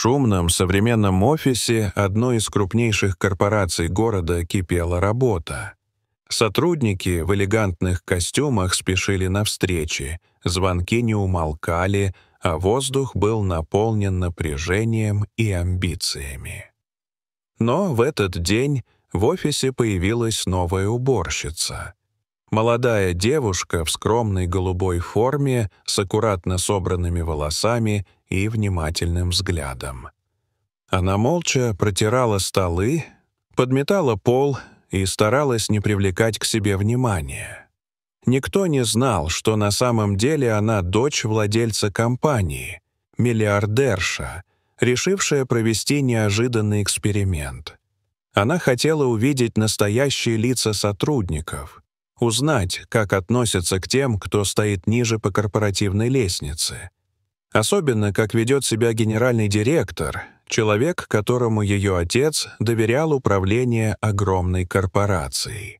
шумном современном офисе одной из крупнейших корпораций города кипела работа. Сотрудники в элегантных костюмах спешили на встречи, звонки не умолкали, а воздух был наполнен напряжением и амбициями. Но в этот день в офисе появилась новая уборщица. Молодая девушка в скромной голубой форме с аккуратно собранными волосами и внимательным взглядом. Она молча протирала столы, подметала пол и старалась не привлекать к себе внимания. Никто не знал, что на самом деле она дочь владельца компании, миллиардерша, решившая провести неожиданный эксперимент. Она хотела увидеть настоящие лица сотрудников, узнать, как относятся к тем, кто стоит ниже по корпоративной лестнице. Особенно, как ведет себя генеральный директор, человек, которому ее отец доверял управление огромной корпорацией.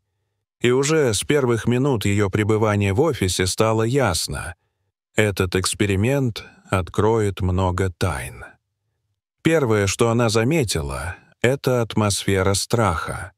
И уже с первых минут ее пребывания в офисе стало ясно — этот эксперимент откроет много тайн. Первое, что она заметила, — это атмосфера страха.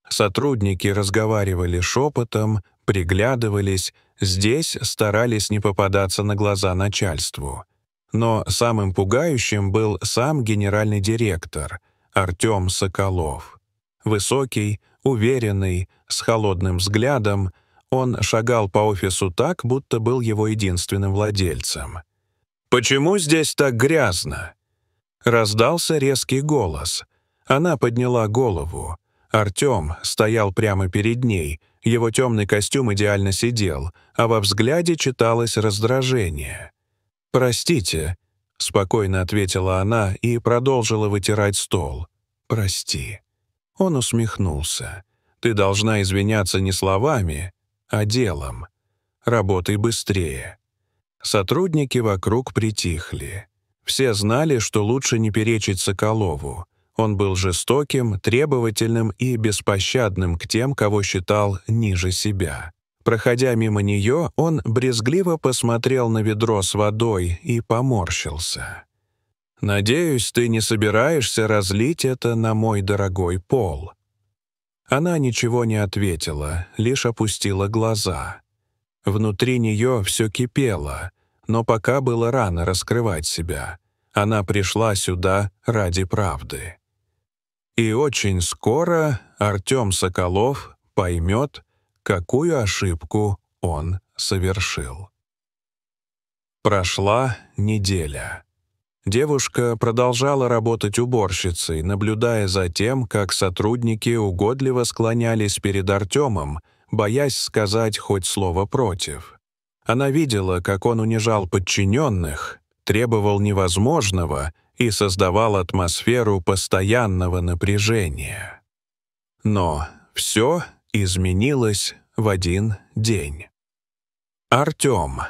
Сотрудники разговаривали шепотом, приглядывались, здесь старались не попадаться на глаза начальству. Но самым пугающим был сам генеральный директор, Артем Соколов. Высокий, уверенный, с холодным взглядом, он шагал по офису так, будто был его единственным владельцем. «Почему здесь так грязно?» Раздался резкий голос. Она подняла голову. Артем стоял прямо перед ней, его темный костюм идеально сидел, а во взгляде читалось раздражение. «Простите», — спокойно ответила она и продолжила вытирать стол. «Прости». Он усмехнулся. «Ты должна извиняться не словами, а делом. Работай быстрее». Сотрудники вокруг притихли. Все знали, что лучше не перечить Соколову. Он был жестоким, требовательным и беспощадным к тем, кого считал ниже себя. Проходя мимо нее, он брезгливо посмотрел на ведро с водой и поморщился. «Надеюсь, ты не собираешься разлить это на мой дорогой пол». Она ничего не ответила, лишь опустила глаза. Внутри нее все кипело, но пока было рано раскрывать себя. Она пришла сюда ради правды. И очень скоро Артем Соколов поймет, какую ошибку он совершил. Прошла неделя. Девушка продолжала работать уборщицей, наблюдая за тем, как сотрудники угодливо склонялись перед Артемом, боясь сказать хоть слово против. Она видела, как он унижал подчиненных, требовал невозможного и создавал атмосферу постоянного напряжения. Но все изменилось в один день. Артем.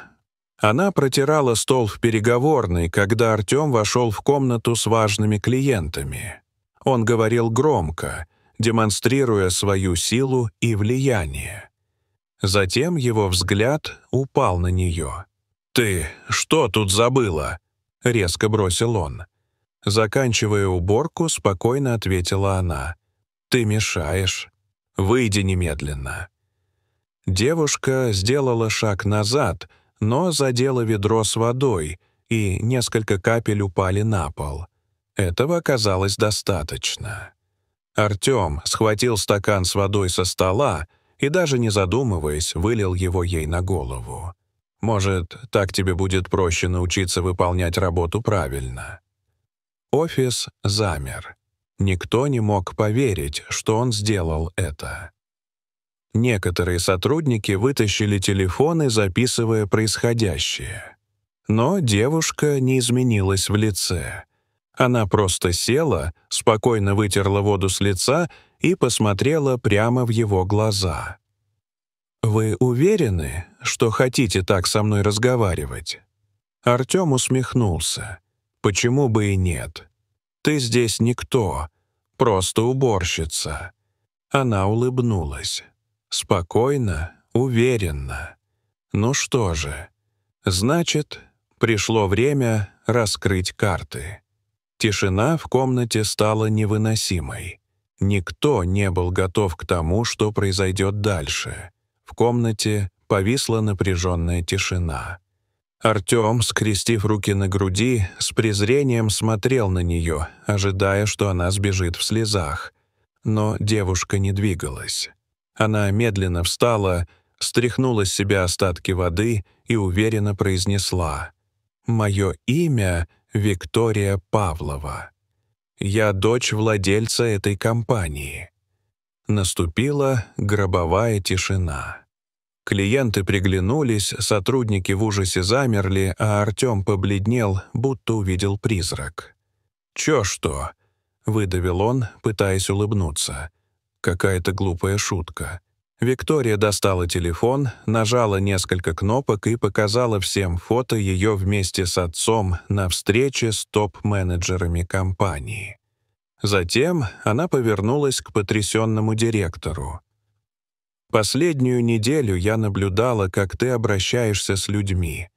Она протирала стол в переговорной, когда Артем вошел в комнату с важными клиентами. Он говорил громко, демонстрируя свою силу и влияние. Затем его взгляд упал на нее. «Ты что тут забыла?» — резко бросил он. Заканчивая уборку, спокойно ответила она. «Ты мешаешь. Выйди немедленно». Девушка сделала шаг назад, но задела ведро с водой, и несколько капель упали на пол. Этого оказалось достаточно. Артем схватил стакан с водой со стола и, даже не задумываясь, вылил его ей на голову. «Может, так тебе будет проще научиться выполнять работу правильно». Офис замер. Никто не мог поверить, что он сделал это. Некоторые сотрудники вытащили телефоны, записывая происходящее. Но девушка не изменилась в лице. Она просто села, спокойно вытерла воду с лица и посмотрела прямо в его глаза. «Вы уверены, что хотите так со мной разговаривать?» Артем усмехнулся. «Почему бы и нет? Ты здесь никто, просто уборщица». Она улыбнулась. Спокойно, уверенно. «Ну что же, значит, пришло время раскрыть карты. Тишина в комнате стала невыносимой. Никто не был готов к тому, что произойдет дальше. В комнате повисла напряженная тишина. Артем, скрестив руки на груди, с презрением смотрел на нее, ожидая, что она сбежит в слезах. Но девушка не двигалась. Она медленно встала, стряхнула с себя остатки воды и уверенно произнесла: «Мое имя Виктория Павлова. Я дочь владельца этой компании». Наступила гробовая тишина. Клиенты приглянулись, сотрудники в ужасе замерли, а Артем побледнел, будто увидел призрак. «Чё что?» — выдавил он, пытаясь улыбнуться. Какая-то глупая шутка. Виктория достала телефон, нажала несколько кнопок и показала всем фото ее вместе с отцом на встрече с топ-менеджерами компании. Затем она повернулась к потрясенному директору. «Последнюю неделю я наблюдала, как ты обращаешься с людьми,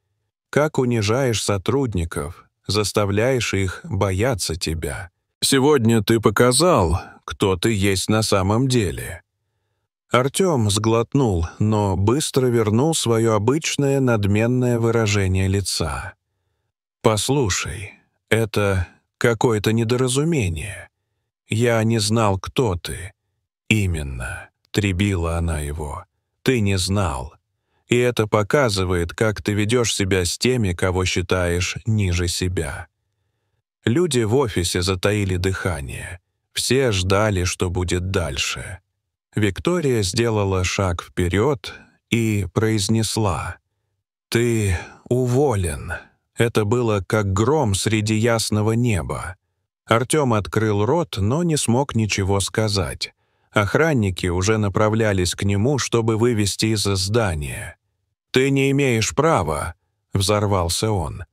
как унижаешь сотрудников, заставляешь их бояться тебя. Сегодня ты показал, кто ты есть на самом деле». Артем сглотнул, но быстро вернул свое обычное надменное выражение лица. «Послушай, это какое-то недоразумение. Я не знал, кто ты». «Именно», — требила она его, — «ты не знал. И это показывает, как ты ведешь себя с теми, кого считаешь ниже себя». Люди в офисе затаили дыхание. Все ждали, что будет дальше. Виктория сделала шаг вперед и произнесла: «Ты уволен». Это было как гром среди ясного неба. Артем открыл рот, но не смог ничего сказать. Охранники уже направлялись к нему, чтобы вывести из здания. «Ты не имеешь права», — взорвался он.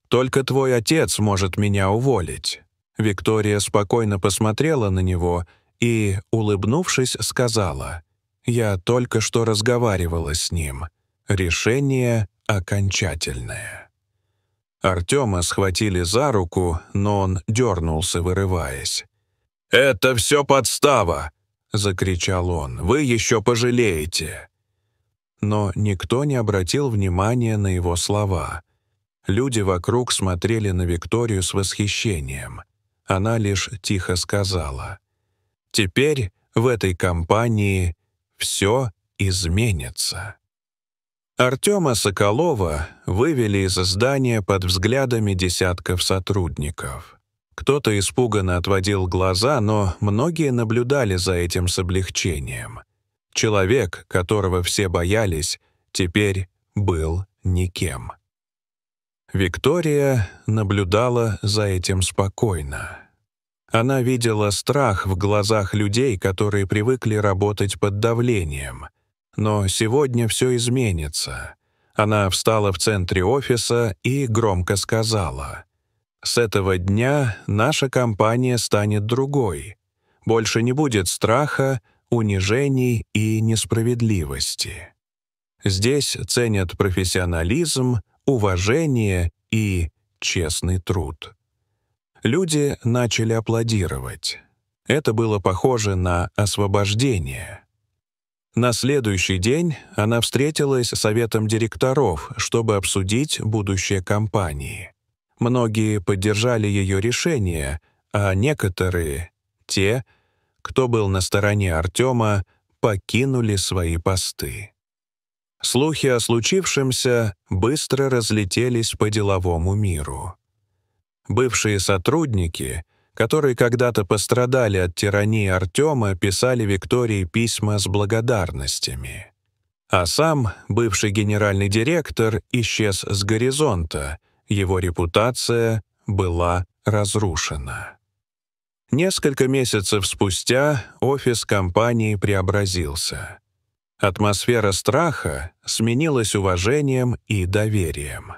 «Только твой отец может меня уволить». Виктория спокойно посмотрела на него и, улыбнувшись, сказала: «Я только что разговаривала с ним. Решение окончательное». Артема схватили за руку, но он дернулся, вырываясь. «Это все подстава!» — закричал он. «Вы еще пожалеете!» Но никто не обратил внимания на его слова. Люди вокруг смотрели на Викторию с восхищением. Она лишь тихо сказала: «Теперь в этой компании все изменится». Артема Соколова вывели из здания под взглядами десятков сотрудников. Кто-то испуганно отводил глаза, но многие наблюдали за этим с облегчением. Человек, которого все боялись, теперь был никем. Виктория наблюдала за этим спокойно. Она видела страх в глазах людей, которые привыкли работать под давлением. Но сегодня все изменится. Она встала в центре офиса и громко сказала: «С этого дня наша компания станет другой. Больше не будет страха, унижений и несправедливости. Здесь ценят профессионализм, уважение и честный труд». Люди начали аплодировать. Это было похоже на освобождение. На следующий день она встретилась с советом директоров, чтобы обсудить будущее компании. Многие поддержали ее решение, а некоторые, те, кто был на стороне Артема, покинули свои посты. Слухи о случившемся быстро разлетелись по деловому миру. Бывшие сотрудники, которые когда-то пострадали от тирании Артема, писали Виктории письма с благодарностями. А сам бывший генеральный директор исчез с горизонта, его репутация была разрушена. Несколько месяцев спустя офис компании преобразился. Атмосфера страха сменилась уважением и доверием.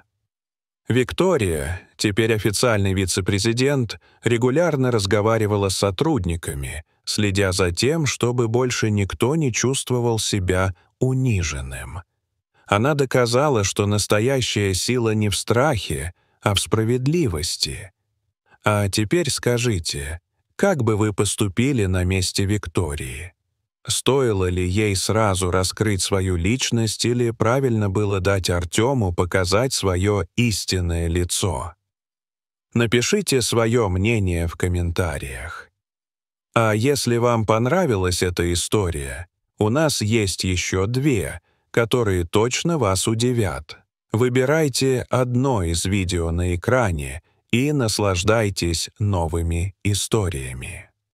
Виктория, теперь официальный вице-президент, регулярно разговаривала с сотрудниками, следя за тем, чтобы больше никто не чувствовал себя униженным. Она доказала, что настоящая сила не в страхе, а в справедливости. А теперь скажите, как бы вы поступили на месте Виктории? Стоило ли ей сразу раскрыть свою личность или правильно было дать Артему показать свое истинное лицо? Напишите свое мнение в комментариях. А если вам понравилась эта история, у нас есть еще 2, которые точно вас удивят. Выбирайте одно из видео на экране и наслаждайтесь новыми историями.